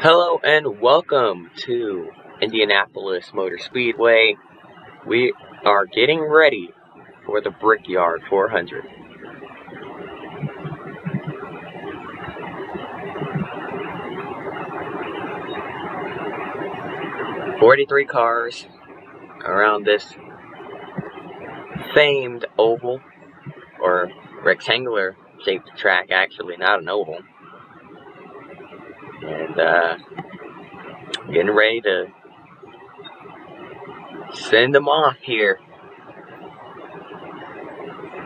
Hello and welcome to Indianapolis Motor Speedway. We are getting ready for the Brickyard 400. "43 cars around this famed oval, or rectangular shaped track, actually, not an oval. And getting ready to send them off here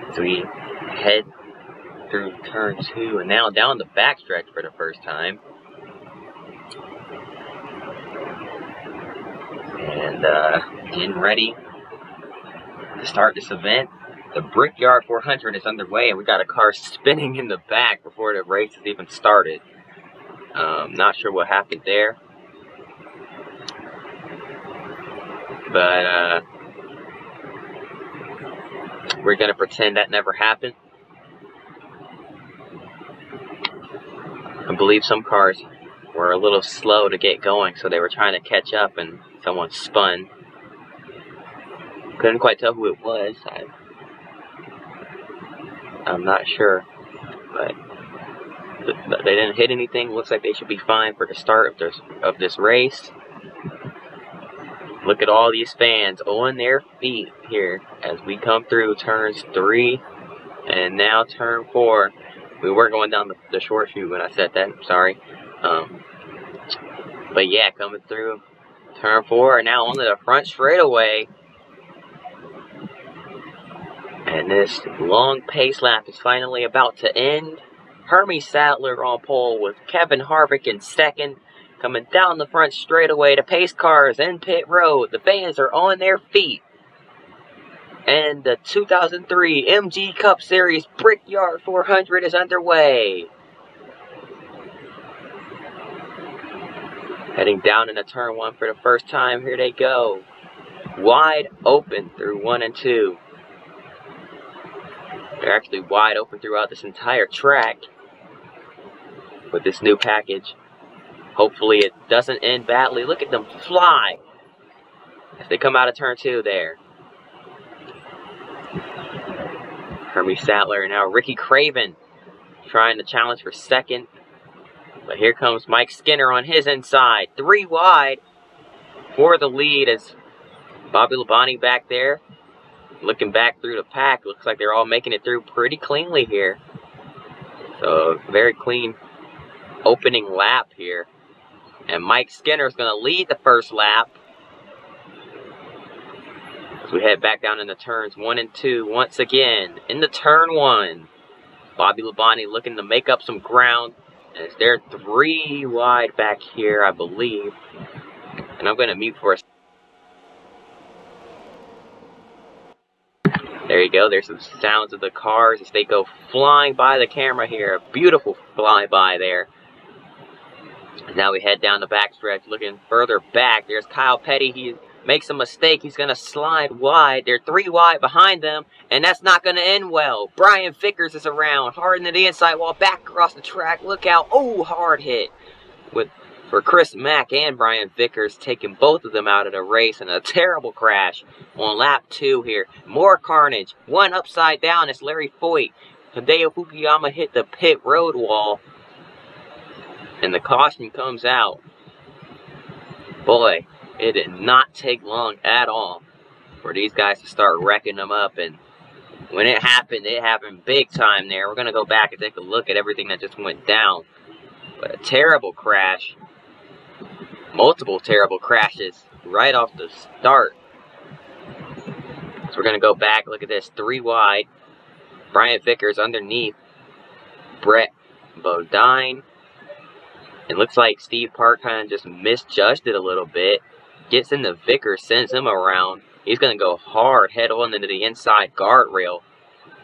as we head through turn 2 and now down the backstretch for the first time. And getting ready to start this event. The Brickyard 400 is underway, and we got a car spinning in the back before the race has even started. Not sure what happened there, but we're gonna pretend that never happened. I believe some cars were a little slow to get going, so they were trying to catch up and someone spun. Couldn't quite tell who it was. I'm not sure, but they didn't hit anything. Looks like they should be fine for the start of this race. Look at all these fans on their feet here as we come through turns 3 and now turn 4. We were going down the short chute when I said that, sorry. But yeah, coming through turn 4 and now onto the front straightaway. And this long pace lap is finally about to end. Hermie Sadler on pole with Kevin Harvick in second. Coming down the front straightaway, the pace cars in pit road. The fans are on their feet. And the 2003 MG Cup Series Brickyard 400 is underway. Heading down into turn 1 for the first time. Here they go. Wide open through 1 and 2. They're actually wide open throughout this entire track with this new package. Hopefully it doesn't end badly. Look at them fly as they come out of turn 2 there. Hermie Sadler and now Ricky Craven trying to challenge for second. But here comes Mike Skinner on his inside. 3 wide for the lead as Bobby Labonte back there. Looking back through the pack, looks like they're all making it through pretty cleanly here. So, very clean opening lap here. And Mike Skinner is going to lead the first lap as we head back down into turns 1 and 2 once again. Into turn 1, Bobby Labonte looking to make up some ground. As they're 3 wide back here, I believe. And I'm going to mute for a second. There you go, there's some sounds of the cars as they go flying by the camera here. A beautiful flyby there. And now we head down the backstretch, looking further back. There's Kyle Petty. He makes a mistake. He's going to slide wide. They're 3 wide behind them, and that's not going to end well. Brian Vickers is around, hard into the inside wall, back across the track. Look out. Oh, hard hit for Chris Mack and Brian Vickers, taking both of them out of the race, and a terrible crash on lap 2 here. More carnage. One upside down is Larry Foyt. Hideo Fukuyama hit the pit road wall, and the caution comes out. Boy, it did not take long at all for these guys to start wrecking them up, and when it happened big time there. We're going to go back and take a look at everything that just went down. But a terrible crash. Multiple terrible crashes right off the start. So we're going to go back, look at this, 3 wide. Brian Vickers underneath Brett Bodine. It looks like Steve Park kind of just misjudged it a little bit. Gets into Vickers, sends him around. He's going to go hard, head on into the inside guardrail.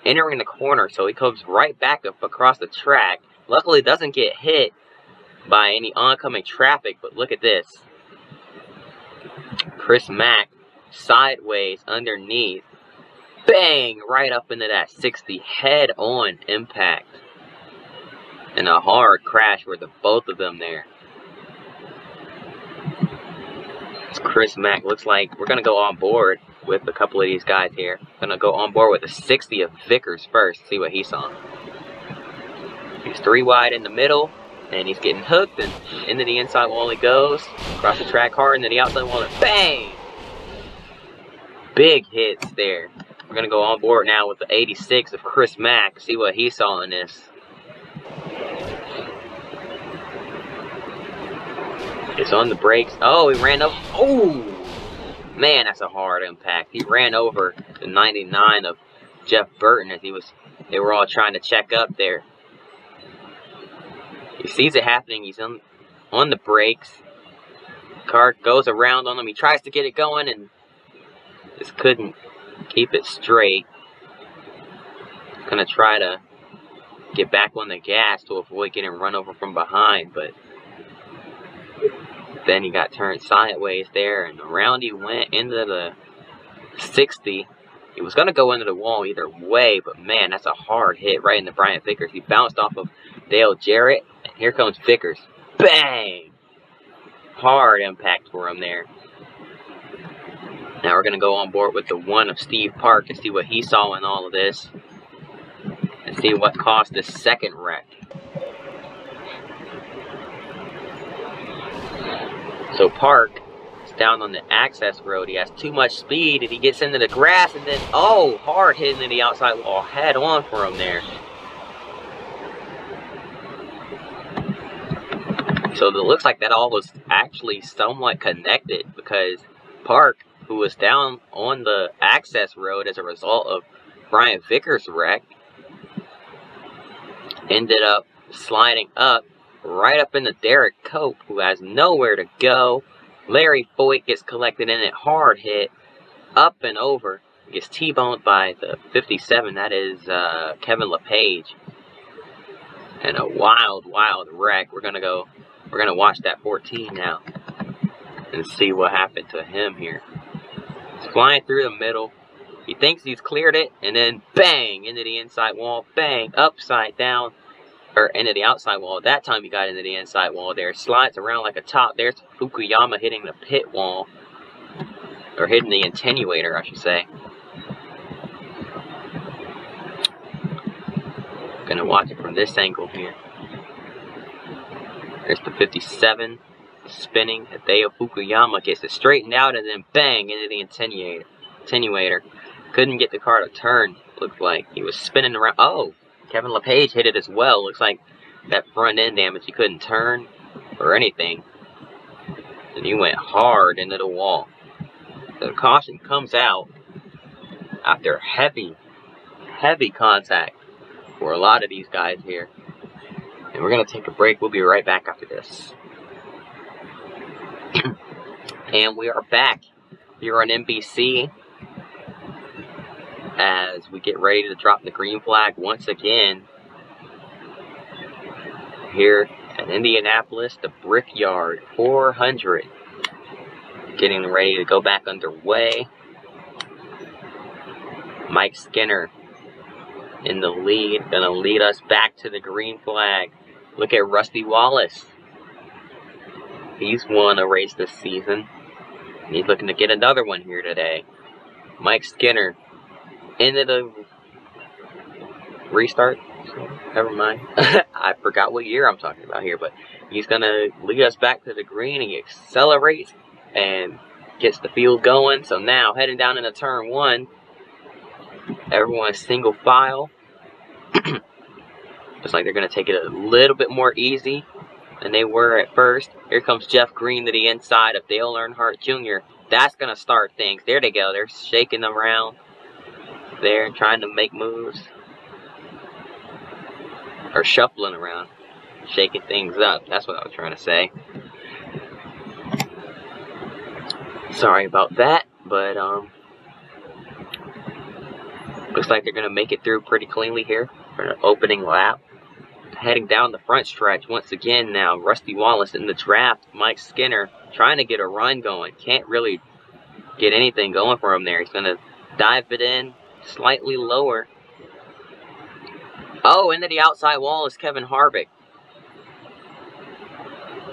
Entering the corner, so he comes right back up across the track. Luckily doesn't get hit by any oncoming traffic, but look at this. Chris Mack sideways underneath. Bang! Right up into that 60 head-on impact. And a hard crash for the both of them there. It's Chris Mack. Looks like we're going to go on board with a couple of these guys here. Going to go on board with a 60 of Vickers first. See what he saw. He's 3 wide in the middle. And he's getting hooked. And into the inside wall he goes. Across the track hard. Into the outside wall. And bang! Big hits there. We're going to go on board now with the 86 of Chris Mack. See what he saw in this. It's on the brakes. Oh, he ran over. Oh, man, that's a hard impact. He ran over the 99 of Jeff Burton as they were all trying to check up there. He sees it happening. He's on the brakes. Car goes around on him. He tries to get it going and just couldn't keep it straight. Gonna try to get back on the gas to avoid getting run over from behind, but then he got turned sideways there, and around he went into the 60. He was going to go into the wall either way, but man, that's a hard hit right into Brian Vickers. He bounced off of Dale Jarrett, and here comes Vickers. Bang! Hard impact for him there. Now we're going to go on board with the 1 of Steve Park and see what he saw in all of this, and see what caused this second wreck. So Park is down on the access road. He has too much speed and he gets into the grass and then, oh, hard hit into the outside wall head on for him there. So it looks like that all was actually somewhat connected because Park, who was down on the access road as a result of Brian Vickers' wreck, ended up sliding up right up into Derek Cope, who has nowhere to go. Larry Foyt gets collected in it, hard hit, up and over. Gets T-boned by the 57, that is Kevin LePage. And a wild, wild wreck. We're gonna watch that 14 now and see what happened to him here. He's flying through the middle. He thinks he's cleared it, and then bang, into the inside wall, bang, upside down. Or into the outside wall. That time he got into the inside wall there. Slides around like a top. There's Fukuyama hitting the pit wall. Or hitting the attenuator, I should say. Gonna watch it from this angle here. There's the 57 spinning. Hideo Fukuyama gets it straightened out and then bang into the attenuator. Couldn't get the car to turn, looked like. He was spinning around. Oh! Kevin LePage hit it as well. Looks like that front end damage. He couldn't turn or anything. And he went hard into the wall. The caution comes out after heavy, heavy contact for a lot of these guys here. And we're going to take a break. We'll be right back after this. And we are back here on NBC. As we get ready to drop the green flag once again here at Indianapolis, the Brickyard 400 getting ready to go back underway. Mike Skinner in the lead, gonna lead us back to the green flag. Look at Rusty Wallace. He's won a race this season. He's looking to get another one here today. Mike Skinner into the restart. Never mind. I forgot what year I'm talking about here, but he's going to lead us back to the green. He accelerates and gets the field going. So now, heading down into turn 1, everyone's single file. Looks like they're going to take it a little bit more easy than they were at first. Here comes Jeff Green to the inside of Dale Earnhardt Jr. That's going to start things. There they go. They're shaking them around there, trying to make moves. Or shuffling around. Shaking things up. That's what I was trying to say. Sorry about that. But, looks like they're going to make it through pretty cleanly here for an opening lap. Heading down the front stretch once again now. Rusty Wallace in the draft. Mike Skinner trying to get a run going. Can't really get anything going for him there. He's going to dive it in slightly lower. Oh, into the outside wall is Kevin Harvick.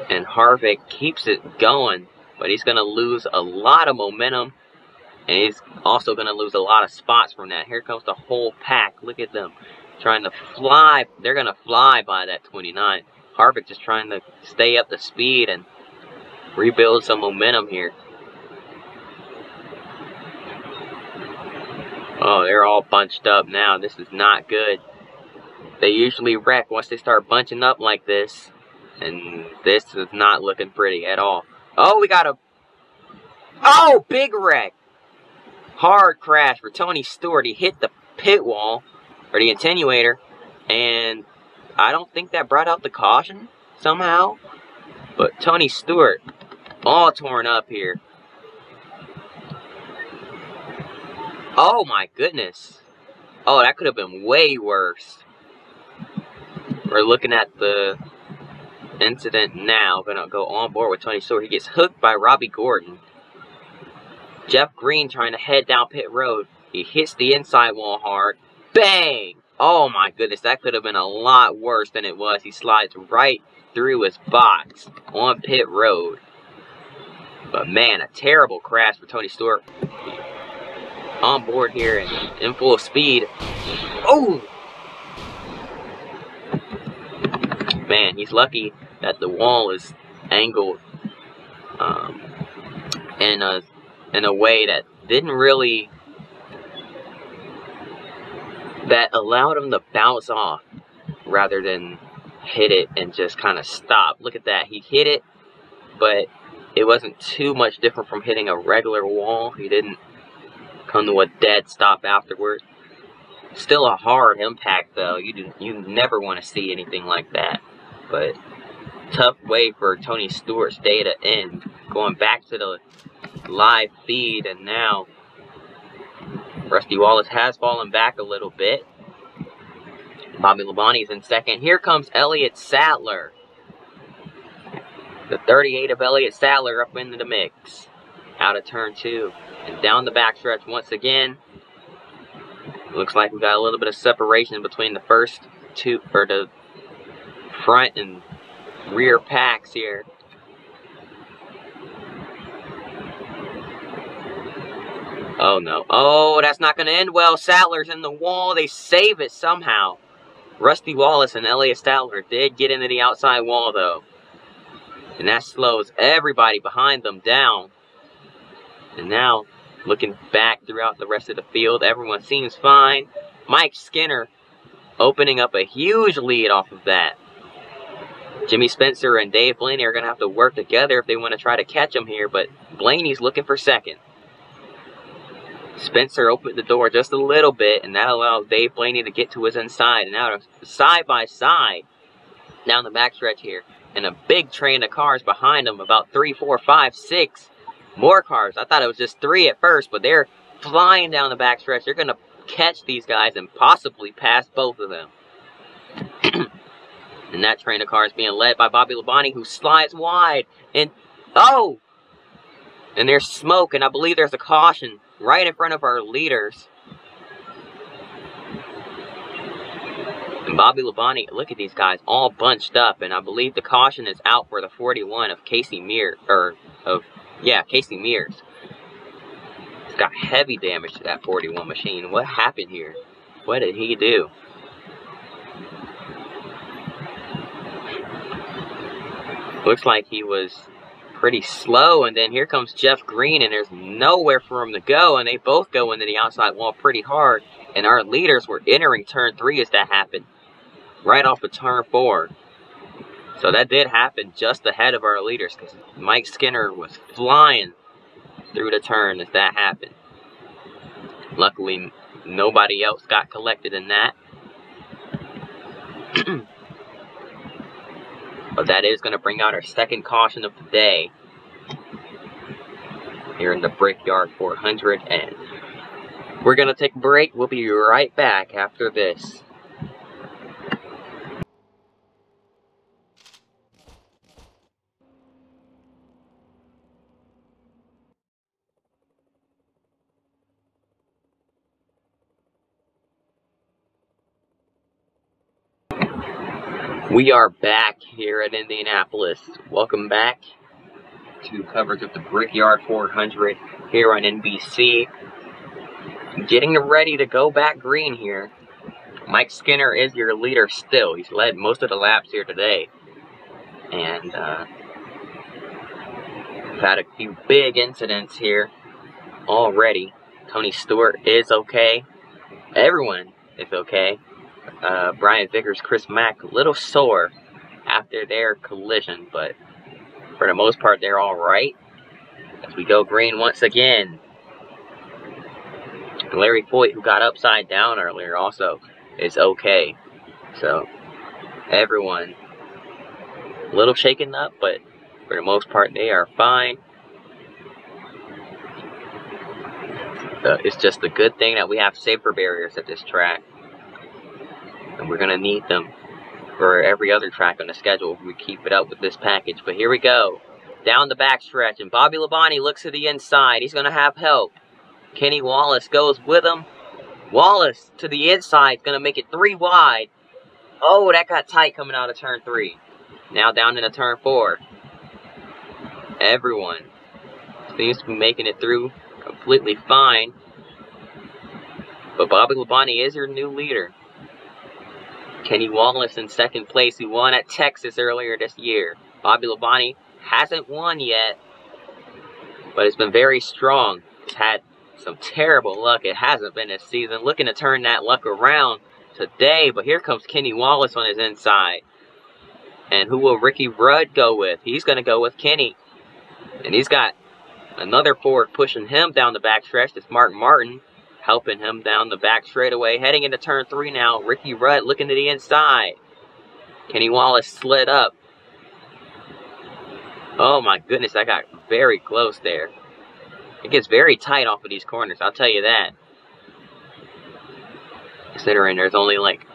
And Harvick keeps it going but he's going to lose a lot of momentum, and he's also going to lose a lot of spots from that. Here comes the whole pack. Look at them trying to fly. They're going to fly by that 29. Harvick just trying to stay up to speed and rebuild some momentum here. Oh, they're all bunched up now. This is not good. They usually wreck once they start bunching up like this. And this is not looking pretty at all. Oh, we got a... Oh, big wreck. Hard crash for Tony Stewart. He hit the pit wall, or the attenuator, and I don't think that brought out the caution somehow. But Tony Stewart, all torn up here. Oh my goodness. Oh, that could have been way worse. We're looking at the incident now. Gonna go on board with Tony Stewart. He gets hooked by Robbie Gordon. Jeff Green trying to head down pit road. He hits the inside wall hard. Bang! Oh my goodness, that could have been a lot worse than it was. He slides right through his box on pit road. But man, a terrible crash for Tony Stewart. On board here and in full speed. Oh! Man, he's lucky that the wall is angled in a way that didn't really, that allowed him to bounce off rather than hit it and just kind of stop. Look at that. He hit it, but it wasn't too much different from hitting a regular wall. He didn't come to a dead stop afterward. Still a hard impact, though. You never want to see anything like that. But tough way for Tony Stewart's day to end. Going back to the live feed, and now Rusty Wallace has fallen back a little bit. Bobby Labonte's in second. Here comes Elliott Sadler. The 38 of Elliott Sadler up into the mix. Out of turn 2. And down the backstretch once again. Looks like we got a little bit of separation between the first two, or the front and rear packs here. Oh no. Oh, that's not going to end well. Sadler's in the wall. They save it somehow. Rusty Wallace and Elliott Sadler did get into the outside wall, though. And that slows everybody behind them down. And now, looking back throughout the rest of the field, everyone seems fine. Mike Skinner opening up a huge lead off of that. Jimmy Spencer and Dave Blaney are going to have to work together if they want to try to catch him here, but Blaney's looking for second. Spencer opened the door just a little bit, and that allows Dave Blaney to get to his inside. And now side by side down the backstretch here, and a big train of cars behind them, about 3, 4, 5, 6 more cars. I thought it was just 3 at first, but they're flying down the backstretch. They're going to catch these guys and possibly pass both of them. And that train of cars being led by Bobby Labonte, who slides wide. And, oh! And there's smoke, and I believe there's a caution right in front of our leaders. And Bobby Labonte, look at these guys all bunched up, and I believe the caution is out for the 41 of Casey Mears, Casey Mears. It's got heavy damage to that 41 machine. What happened here? What did he do? Looks like he was pretty slow, and then here comes Jeff Green, and there's nowhere for him to go, and they both go into the outside wall pretty hard, and our leaders were entering turn 3 as that happened, right off of turn 4. So that did happen just ahead of our leaders, because Mike Skinner was flying through the turn as that happened. Luckily, nobody else got collected in that. But that is going to bring out our second caution of the day here in the Brickyard 400. And we're going to take a break. We'll be right back after this. We are back here at Indianapolis. Welcome back. to coverage of the Brickyard 400 here on NBC. Getting ready to go back green here. Mike Skinner is your leader still. He's led most of the laps here today. And we've had a few big incidents here already. Tony Stewart is okay. Everyone is okay. Brian Vickers, Chris Mack, a little sore after their collision, but for the most part, they're all right. As we go green once again. Larry Foyt, who got upside down earlier, also is okay. So, everyone a little shaken up, but for the most part, they are fine. It's just a good thing that we have safer barriers at this track. And we're going to need them for every other track on the schedule if we keep it up with this package. But here we go. Down the backstretch, and Bobby Labonte looks to the inside. He's going to have help. Kenny Wallace goes with him. Wallace to the inside, going to make it 3 wide. Oh, that got tight coming out of turn 3. Now down into turn 4. Everyone seems to be making it through completely fine. But Bobby Labonte is your new leader. Kenny Wallace in second place, who won at Texas earlier this year. Bobby Labonte hasn't won yet, but it's been very strong. He's had some terrible luck. It hasn't been this season. Looking to turn that luck around today, but here comes Kenny Wallace on his inside. And who will Ricky Rudd go with? He's going to go with Kenny. And he's got another Ford pushing him down the backstretch. It's Mark Martin helping him down the back straightaway. Heading into turn 3 now. Ricky Rudd looking to the inside. Kenny Wallace slid up. Oh my goodness, I got very close there. It gets very tight off of these corners, I'll tell you that. Considering there's only like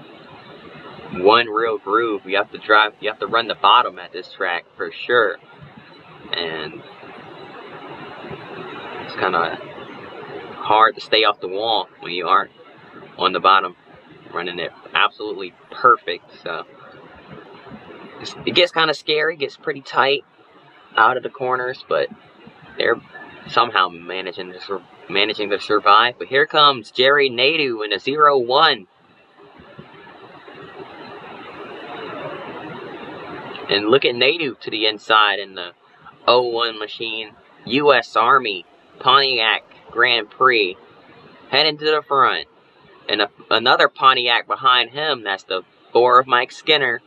one real groove. You have to run the bottom at this track for sure. And it's kind of hard to stay off the wall when you aren't on the bottom, running it absolutely perfect. So it gets kind of scary, gets pretty tight out of the corners, but they're somehow managing to survive. But here comes Jerry Nadeau in a 0-1. And look at Nadeau to the inside in the 0-1 machine. U.S. Army Pontiac Grand Prix. Heading to the front. And another Pontiac behind him. That's the 4 of Mike Skinner.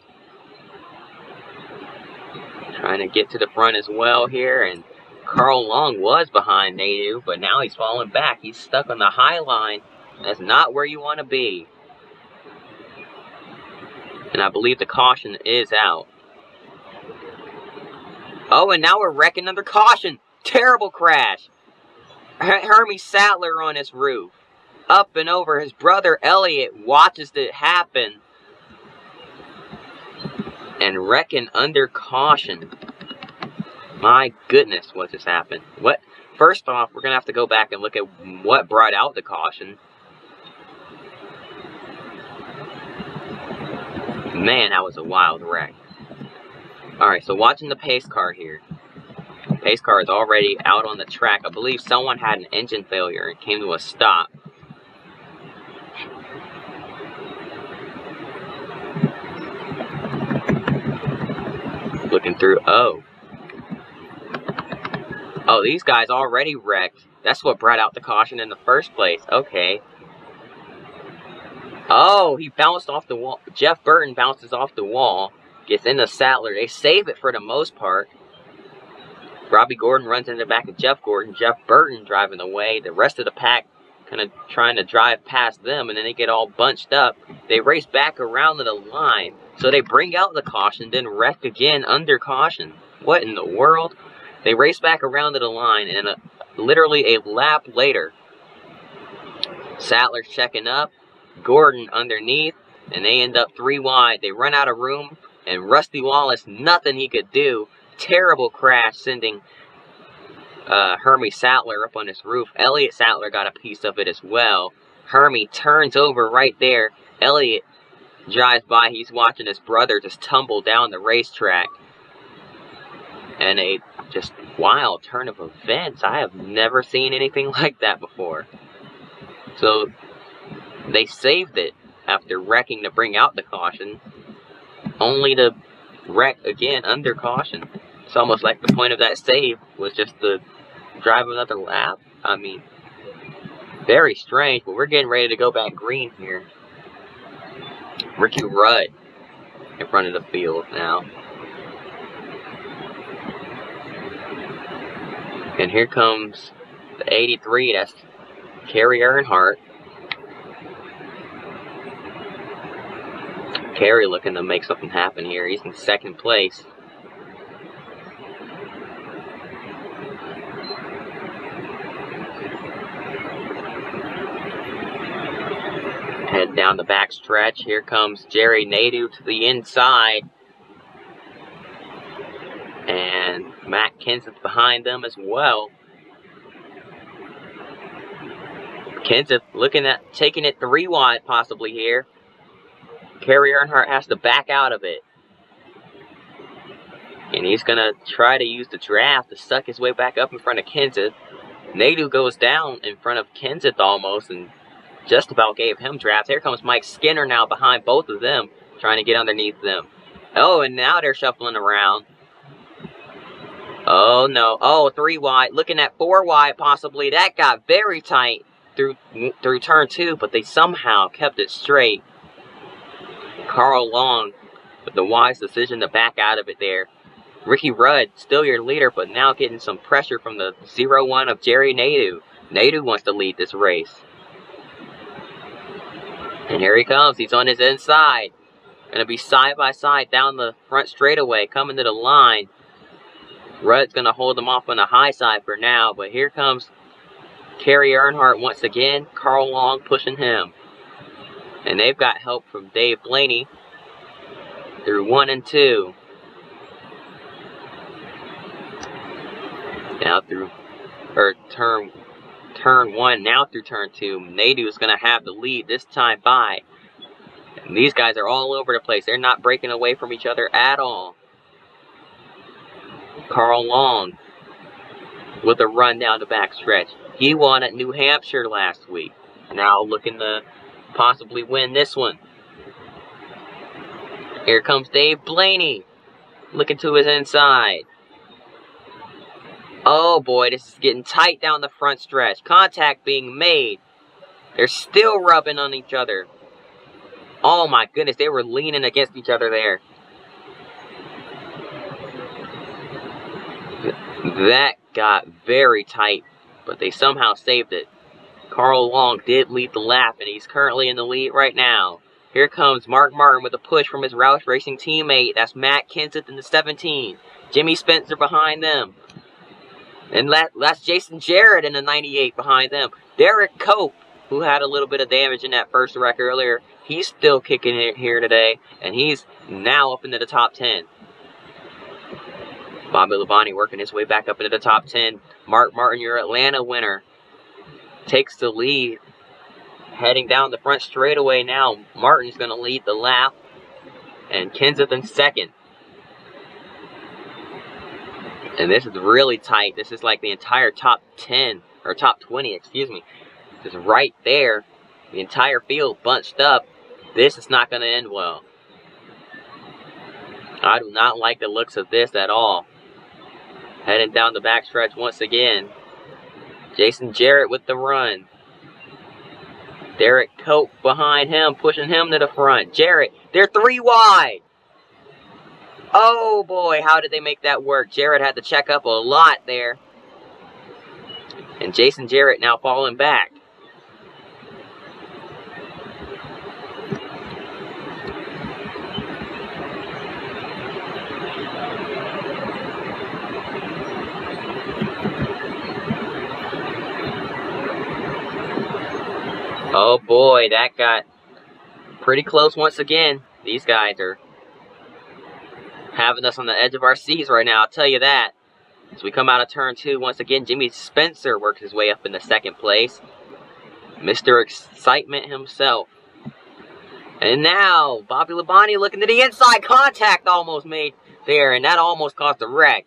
Trying to get to the front as well here. And Carl Long was behind Nadeau, but now he's falling back. He's stuck on the high line. That's not where you want to be. And I believe the caution is out. Oh, and now we're wrecking under caution. Terrible crash. Hermie Sattler on his roof. Up and over. His brother Elliott watches it happen. And wrecking under caution. My goodness, what just happened? What? First off, we're going to have to go back and look at what brought out the caution. Man, that was a wild wreck. Alright, so watching the pace car here. Pace car is already out on the track. I believe someone had an engine failure and came to a stop. Looking through. Oh, these guys already wrecked. That's what brought out the caution in the first place. Okay. Oh, he bounced off the wall. Jeff Burton bounces off the wall. Gets into Sattler. They save it for the most part. Robbie Gordon runs in the back of Jeff Gordon. Jeff Burton driving away. The rest of the pack kind of trying to drive past them, and then they get all bunched up. They race back around to the line. So they bring out the caution, then wreck again under caution. What in the world? They race back around to the line, and literally a lap later, Sattler's checking up, Gordon underneath, and they end up 3 wide. They run out of room, and Rusty Wallace, nothing he could do. Terrible crash, sending Hermie Sattler up on his roof. Elliott Sattler got a piece of it as well. Hermie turns over right there. Elliott drives by. He's watching his brother just tumble down the racetrack. And a just wild turn of events. I have never seen anything like that before. So they saved it after wrecking to bring out the caution, only to wreck again under caution. It's almost like the point of that save was just to drive another lap. I mean, very strange, but we're getting ready to go back green here. Ricky Rudd in front of the field now. And here comes the 83, that's Kerry Earnhardt. Kerry looking to make something happen here. He's in second place. Head down the back stretch. Here comes Jerry Nadeau to the inside. And Matt Kenseth behind them as well. Kenseth looking at taking it 3 wide possibly here. Kerry Earnhardt has to back out of it. And he's going to try to use the draft to suck his way back up in front of Kenseth. Nadeau goes down in front of Kenseth almost and just about gave him draft. Here comes Mike Skinner now behind both of them, trying to get underneath them. Oh, and now they're shuffling around. Oh, no. Oh, 3 wide. Looking at 4 wide, possibly. That got very tight through turn 2, but they somehow kept it straight. Carl Long with the wise decision to back out of it there. Ricky Rudd, still your leader, but now getting some pressure from the 0-1 of Jerry Nadeau. Nadeau wants to lead this race. And here he comes. He's on his inside. Going to be side by side down the front straightaway, coming to the line. Rudd's going to hold him off on the high side for now, but here comes Kerry Earnhardt once again. Carl Long pushing him. And they've got help from Dave Blaney through 1 and 2. Now through turn 1, now through turn 2. Nadeau's going to have the lead this time by. And these guys are all over the place. They're not breaking away from each other at all. Carl Long with a run down the back stretch. He won at New Hampshire last week. Now looking to possibly win this one. Here comes Dave Blaney looking to his inside. Oh boy, this is getting tight down the front stretch. Contact being made. They're still rubbing on each other. Oh my goodness, they were leaning against each other there. That got very tight, but they somehow saved it. Carl Long did lead the lap, and he's currently in the lead right now. Here comes Mark Martin with a push from his Roush Racing teammate. That's Matt Kenseth in the 17. Jimmy Spencer behind them. And that's Jason Jarrett in the 98 behind them. Derek Cope, who had a little bit of damage in that first wreck earlier, he's still kicking it here today, and he's now up into the top 10. Bobby Labonte working his way back up into the top 10. Mark Martin, your Atlanta winner, takes the lead. Heading down the front straightaway now. Martin's going to lead the lap. And Kenseth in second. And this is really tight. This is like the entire top 10, or top 20, excuse me. Just right there. The entire field bunched up. This is not going to end well. I do not like the looks of this at all. Heading down the backstretch once again. Jason Jarrett with the run. Derek Cope behind him, pushing him to the front. Jarrett, they're 3 wide. Oh boy, how did they make that work? Jarrett had to check up a lot there. And Jason Jarrett now falling back. Oh boy, that got pretty close once again. These guys are having us on the edge of our seats right now, I'll tell you that. As we come out of turn 2, once again, Jimmy Spencer works his way up into second place. Mr. Excitement himself. And now, Bobby Labonte looking to the inside. Contact almost made there, and that almost caused a wreck.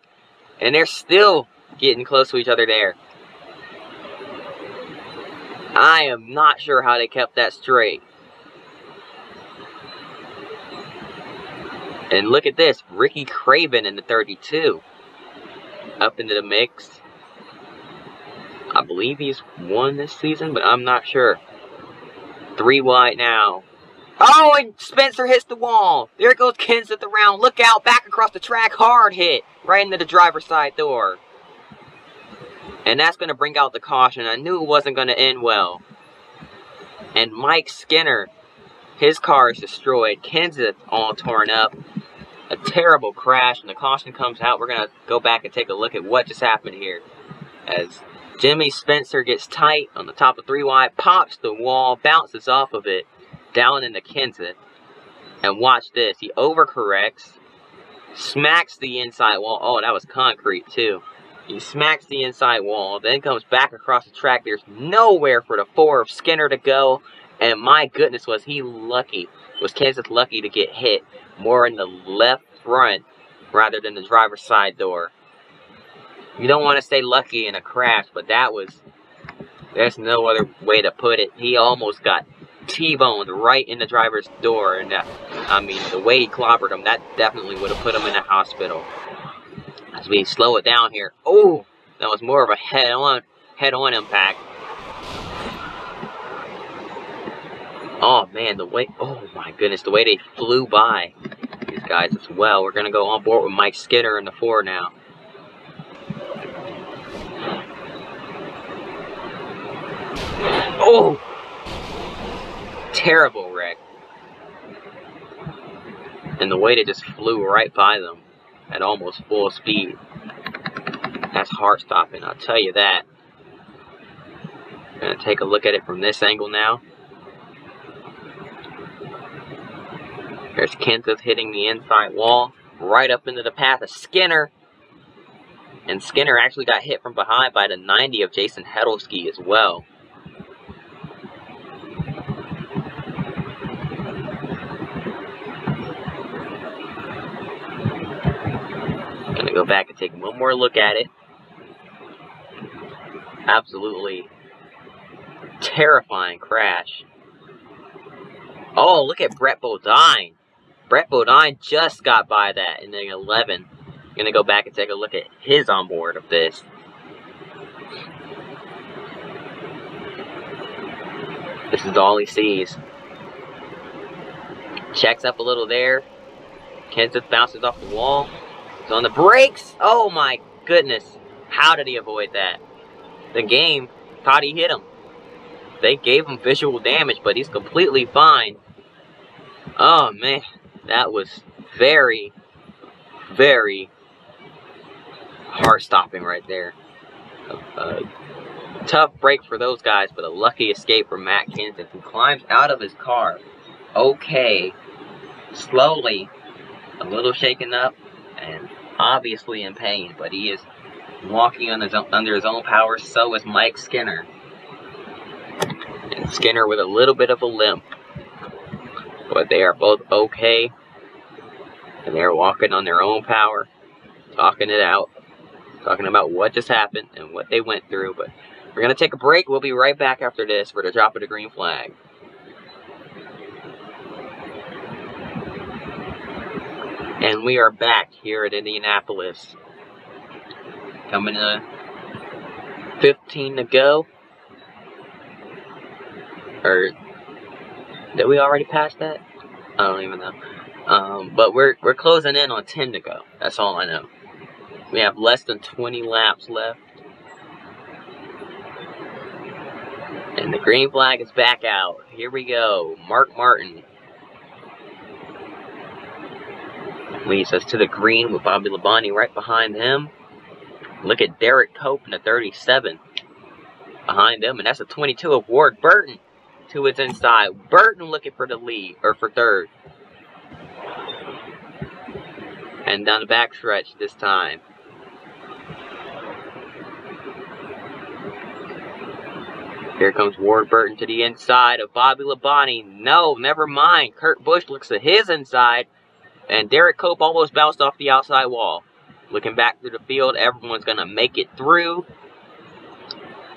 And they're still getting close to each other there. I am not sure how they kept that straight. And look at this, Ricky Craven in the 32. Up into the mix. I believe he's won this season, but I'm not sure. 3 wide now. Oh, and Spencer hits the wall. There goes Kenseth around. Look out, back across the track. Hard hit. Right into the driver's side door. And that's going to bring out the caution. I knew it wasn't going to end well. And Mike Skinner, his car is destroyed. Kenseth all torn up. A terrible crash, and the caution comes out. We're going to go back and take a look at what just happened here. As Jimmy Spencer gets tight on the top of 3 wide, pops the wall, bounces off of it, down into Kenseth. And watch this. He overcorrects, smacks the inside wall. Oh, that was concrete too. He smacks the inside wall, then comes back across the track. There's nowhere for the 4 of Skinner to go. And my goodness, was he lucky. Was Kenseth lucky to get hit more in the left front rather than the driver's side door. You don't want to say lucky in a crash, but there's no other way to put it. He almost got T-boned right in the driver's door. And I mean, the way he clobbered him, that definitely would have put him in the hospital. As we slow it down here. Oh, that was more of a head-on impact. Oh man, oh my goodness, the way they flew by these guys as well. We're gonna go on board with Mike Skinner in the 4 now. Oh, terrible wreck. And the way they just flew right by them at almost full speed. That's heart-stopping, I'll tell you that. Gonna take a look at it from this angle now. There's Kenseth hitting the inside wall, right up into the path of Skinner. And Skinner actually got hit from behind by the 90 of Jason Hedelsky as well. Gonna go back and take one more look at it. Absolutely terrifying crash. Oh, look at Brett Bodine. Brett Bodine just got by that in the 11. I'm going to go back and take a look at his onboard of this. This is all he sees. Checks up a little there. Kenseth bounces off the wall. He's on the brakes. Oh my goodness. How did he avoid that? The game thought he hit him. They gave him visual damage, but he's completely fine. Oh man, that was very, very heart-stopping right there. Tough break for those guys, but a lucky escape for Matt Kenseth, who climbs out of his car. Okay, slowly, a little shaken up, and obviously in pain, but he is walking on under his own power. So is Mike Skinner. And Skinner with a little bit of a limp. But they are both okay. And they're walking on their own power. Talking it out. Talking about what just happened and what they went through. But we're going to take a break. We'll be right back after this for the drop of the green flag. And we are back here at Indianapolis. Coming to 15 to go. Or did we already pass that? I don't even know. But we're closing in on 10 to go. That's all I know. We have less than 20 laps left. And the green flag is back out. Here we go. Mark Martin leads us to the green with Bobby Labonte right behind him. Look at Derek Cope in the 37 behind him. And that's a 22 of Ward Burton to his inside. Burton looking for the lead, or for third. And down the backstretch this time. Here comes Ward Burton to the inside of Bobby Labonte. No, never mind. Kurt Busch looks at his inside. And Derek Cope almost bounced off the outside wall. Looking back through the field, everyone's going to make it through.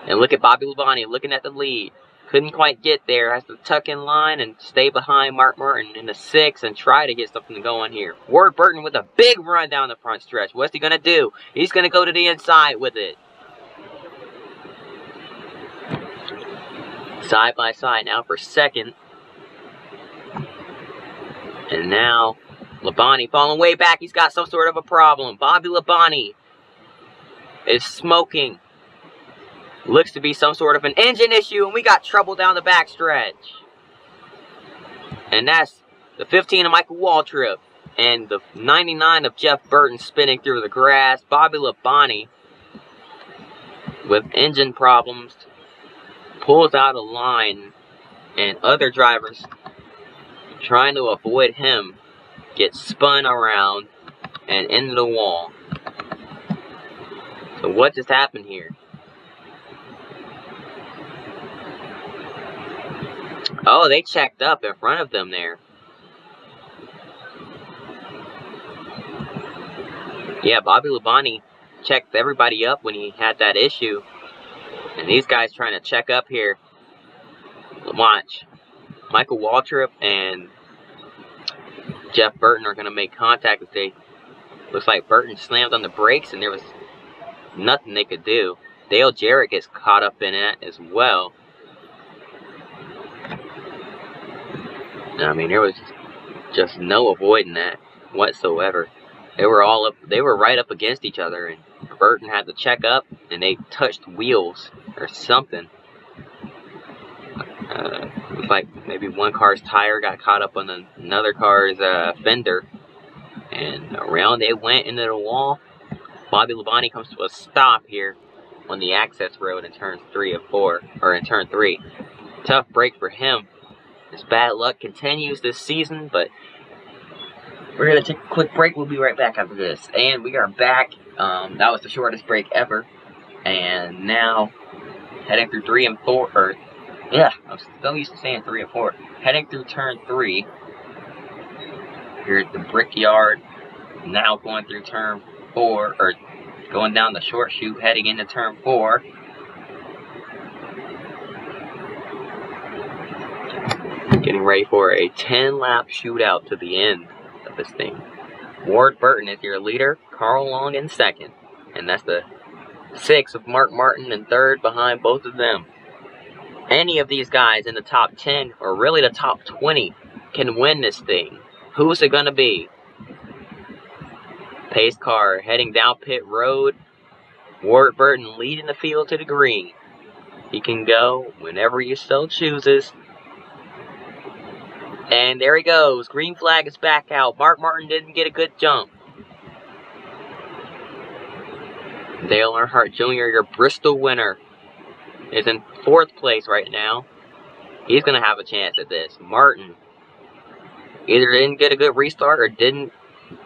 And look at Bobby Labonte looking at the lead. Couldn't quite get there. Has to tuck in line and stay behind Mark Martin in the 6 and try to get something going here. Ward Burton with a big run down the front stretch. What's he going to do? He's going to go to the inside with it. Side by side now for second. And now Labonte falling way back. He's got some sort of a problem. Bobby Labonte is smoking. Looks to be some sort of an engine issue, and we got trouble down the backstretch. And that's the 15 of Michael Waltrip and the 99 of Jeff Burton spinning through the grass. Bobby Labonte with engine problems pulls out of line, and other drivers trying to avoid him get spun around and into the wall. So what just happened here? Oh, they checked up in front of them there. Yeah, Bobby Labonte checked everybody up when he had that issue. And these guys trying to check up here. Watch. Michael Waltrip and Jeff Burton are going to make contact. Looks like Burton slammed on the brakes and there was nothing they could do. Dale Jarrett gets caught up in it as well. I mean, there was just no avoiding that whatsoever. They were all up. They were right up against each other, and Burton had to check up, and they touched wheels or something. It was like maybe one car's tire got caught up on another car's fender, and around they went into the wall. Bobby Labonte comes to a stop here on the access road in turns 3 and 4, or in turn 3. Tough break for him. His bad luck continues this season, but we're going to take a quick break. We'll be right back after this. And we are back. That was the shortest break ever. And now, heading through 3 and 4, or, yeah, I'm still used to saying 3 and 4. Heading through turn 3, here at the Brickyard. Now going through turn 4, or going down the short chute, heading into turn 4. Getting ready for a 10-lap shootout to the end of this thing. Ward Burton is your leader, Carl Long in second. And that's the 6 of Mark Martin in third behind both of them. Any of these guys in the top 10, or really the top 20, can win this thing. Who's it going to be? Pace car heading down pit road. Ward Burton leading the field to the green. He can go whenever he so chooses. And there he goes. Green flag is back out. Mark Martin didn't get a good jump. Dale Earnhardt Jr., your Bristol winner, is in 4th place right now. He's going to have a chance at this. Martin either didn't get a good restart or didn't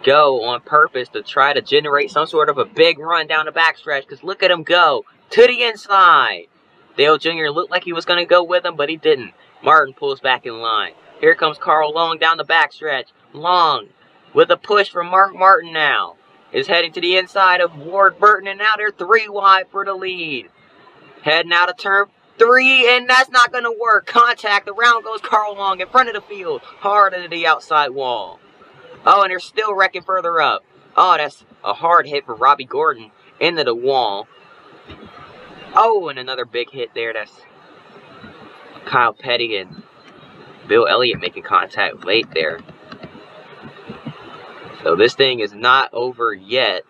go on purpose to try to generate some sort of a big run down the backstretch, because look at him go to the inside. Dale Jr. looked like he was going to go with him, but he didn't. Martin pulls back in line. Here comes Carl Long down the backstretch. Long, with a push from Mark Martin now, is heading to the inside of Ward Burton, and now they're 3 wide for the lead. Heading out of turn 3, and that's not going to work. Contact, around goes Carl Long in front of the field, hard into the outside wall. Oh, and they're still wrecking further up. Oh, that's a hard hit for Robbie Gordon into the wall. Oh, and another big hit there. That's Kyle Petty and Bill Elliott making contact late there. So this thing is not over yet.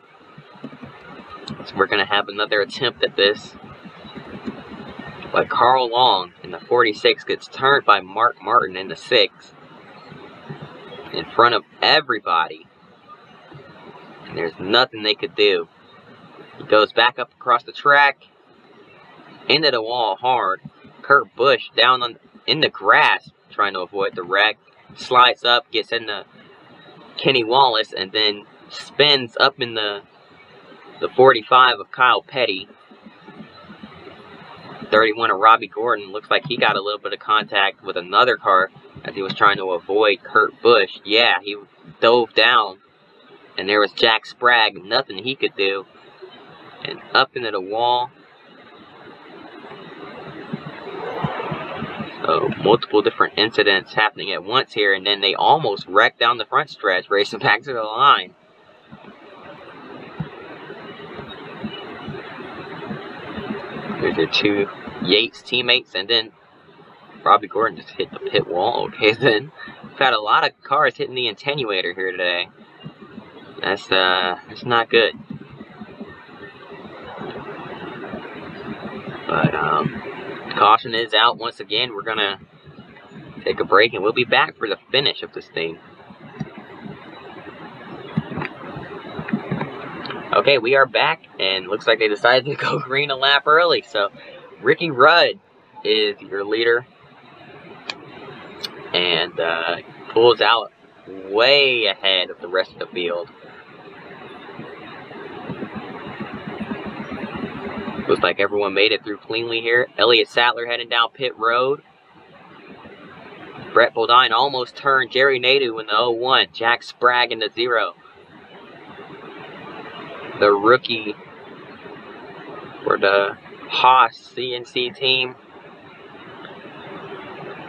So we're going to have another attempt at this. But Carl Long in the 46 gets turned by Mark Martin in the 6. In front of everybody. And there's nothing they could do. He goes back up across the track. Into the wall hard. Kurt Busch down in the grass, trying to avoid the wreck. Slides up, gets into Kenny Wallace, and then spins up in the 45 of Kyle Petty. 31 of Robbie Gordon. Looks like he got a little bit of contact with another car as he was trying to avoid Kurt Busch. Yeah, he dove down And there was Jack Sprague, nothing he could do. And up into the wall. So, multiple different incidents happening at once here, and then they almost wrecked down the front stretch, racing back to the line. There's their two Yates teammates, and then Robbie Gordon just hit the pit wall. Okay, then we've had a lot of cars hitting the attenuator here today. That's not good. But caution is out once again. We're gonna take a break, and we'll be back for the finish of this thing. Okay, we are back, and looks like they decided to go green a lap early. So, Ricky Rudd is your leader, and pulls out way ahead of the rest of the field. Looks like everyone made it through cleanly here. Elliott Sattler heading down pit road. Brett Bodine almost turned Jerry Nadeau in the 0-1. Jack Sprague in the 0. The rookie for the Haas CNC team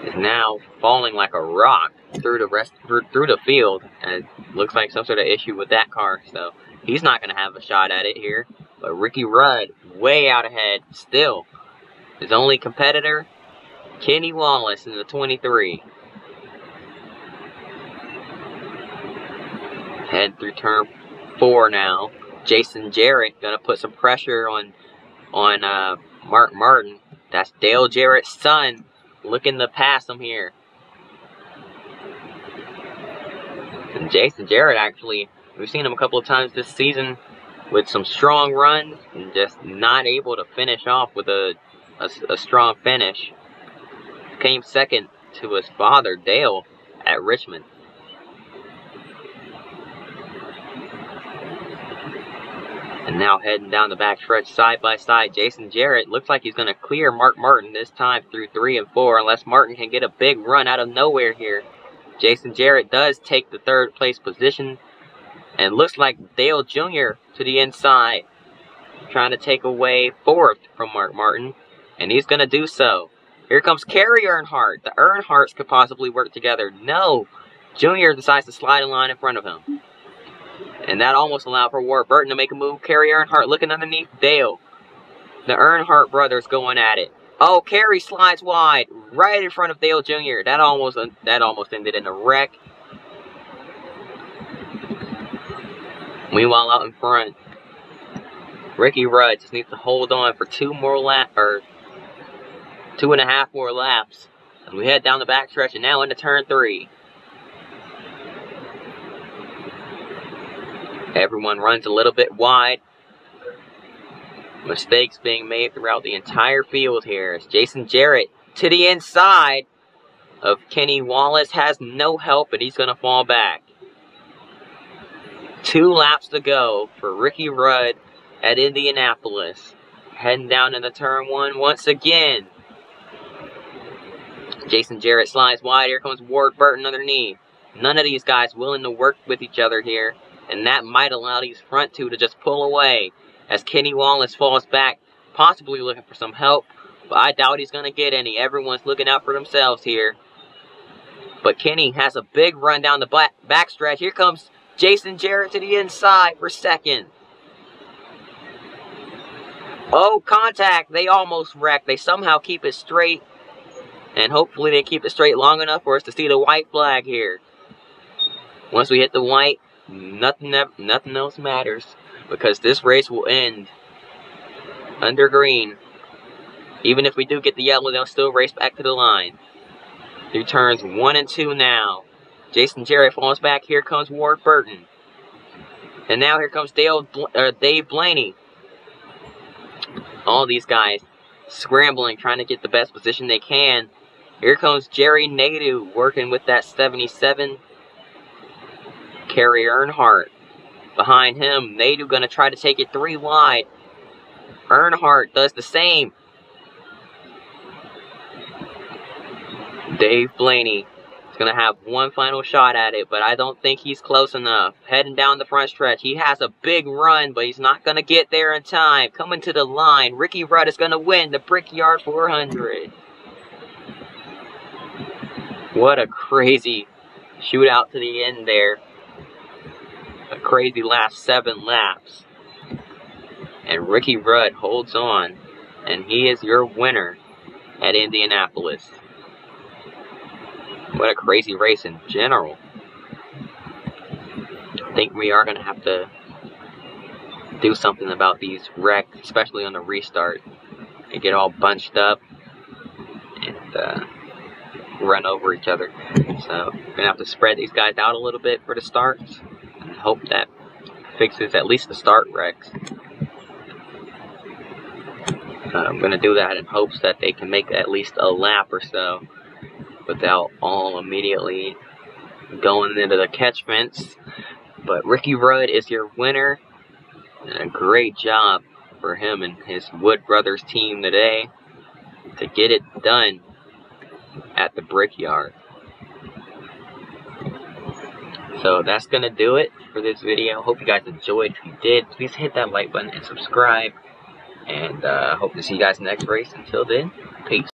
is now falling like a rock through the field, and it looks like some sort of issue with that car. So he's not going to have a shot at it here. But Ricky Rudd, way out ahead, still. His only competitor, Kenny Wallace in the 23. Head through turn 4 now. Jason Jarrett gonna put some pressure on Mark Martin. That's Dale Jarrett's son, looking to pass him here. And Jason Jarrett, actually, we've seen him a couple of times this season with some strong runs, and just not able to finish off with a strong finish. Came second to his father, Dale, at Richmond. And now heading down the back stretch side by side, Jason Jarrett looks like he's going to clear Mark Martin this time through 3 and 4, unless Martin can get a big run out of nowhere here. Jason Jarrett does take the 3rd place position. And looks like Dale Jr. to the inside, trying to take away 4th from Mark Martin, and he's going to do so. Here comes Kerry Earnhardt. The Earnhardts could possibly work together. No, Jr. decides to slide a line in front of him. And that almost allowed for Ward Burton to make a move. Kerry Earnhardt looking underneath Dale. The Earnhardt brothers going at it. Oh, Kerry slides wide, right in front of Dale Jr. That almost ended in a wreck. Meanwhile, out in front, Ricky Rudd just needs to hold on for 2.5 more laps. As we head down the backstretch and now into turn 3. Everyone runs a little bit wide. Mistakes being made throughout the entire field here. As Jason Jarrett to the inside of Kenny Wallace has no help, and he's going to fall back. 2 laps to go for Ricky Rudd at Indianapolis. Heading down into turn 1 once again. Jason Jarrett slides wide. Here comes Ward Burton underneath. None of these guys willing to work with each other here, and that might allow these front 2 to just pull away as Kenny Wallace falls back, possibly looking for some help, but I doubt he's going to get any. Everyone's looking out for themselves here. But Kenny has a big run down the backstretch. Here comes Jason Jarrett to the inside for 2nd. Oh, contact. They almost wrecked. They somehow keep it straight. And hopefully they keep it straight long enough for us to see the white flag here. Once we hit the white, nothing else matters. Because this race will end under green. Even if we do get the yellow, they'll still race back to the line. Through turns 1 and 2 now. Jason Jarrett falls back. Here comes Ward Burton. And now here comes Dave Blaney. All these guys scrambling, trying to get the best position they can. Here comes Jerry Nadeau working with that 77. Kerry Earnhardt behind him. Nadeau going to try to take it 3 wide. Earnhardt does the same. Dave Blaney He's going to have one final shot at it, but I don't think he's close enough. Heading down the front stretch. He has a big run, but he's not going to get there in time. Coming to the line. Ricky Rudd is going to win the Brickyard 400. What a crazy shootout to the end there. A crazy last 7 laps. And Ricky Rudd holds on. And he is your winner at Indianapolis. What a crazy race in general. I think we are going to have to do something about these wrecks, especially on the restart. They get all bunched up and run over each other. So we're going to have to spread these guys out a little bit for the starts and hope that fixes at least the start wrecks. I'm going to do that in hopes that they can make at least a lap or so without all immediately going into the catch fence. But Ricky Rudd is your winner. And a great job for him and his Wood Brothers team today to get it done at the Brickyard. So that's going to do it for this video. Hope you guys enjoyed. If you did, please hit that like button and subscribe. And hope to see you guys in the next race. Until then, peace.